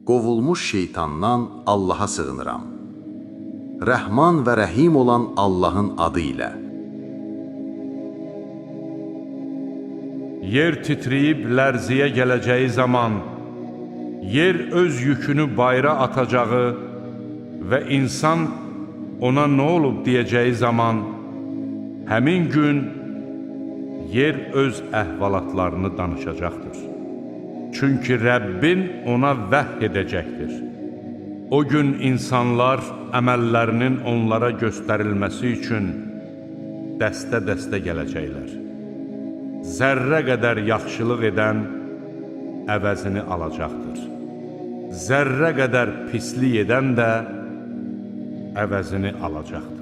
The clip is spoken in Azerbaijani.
qovulmuş şeytandan Allaha sığınıram. Rəhman və Rəhim olan Allahın adı ilə. Yer titriyib lərziyə gələcəyi zaman, yer öz yükünü bayra atacağı və insan ona nə olub deyəcəyi zaman, həmin gün yer öz əhvalatlarını danışacaqdır. Çünki Rəbbin ona vəhy edəcəkdir. O gün insanlar əməllərinin onlara göstərilməsi üçün dəstə-dəstə gələcəklər. Zərrə qədər yaxşılıq edən əvəzini alacaqdır. Zərrə qədər pislik edən də əvəzini alacaqdır.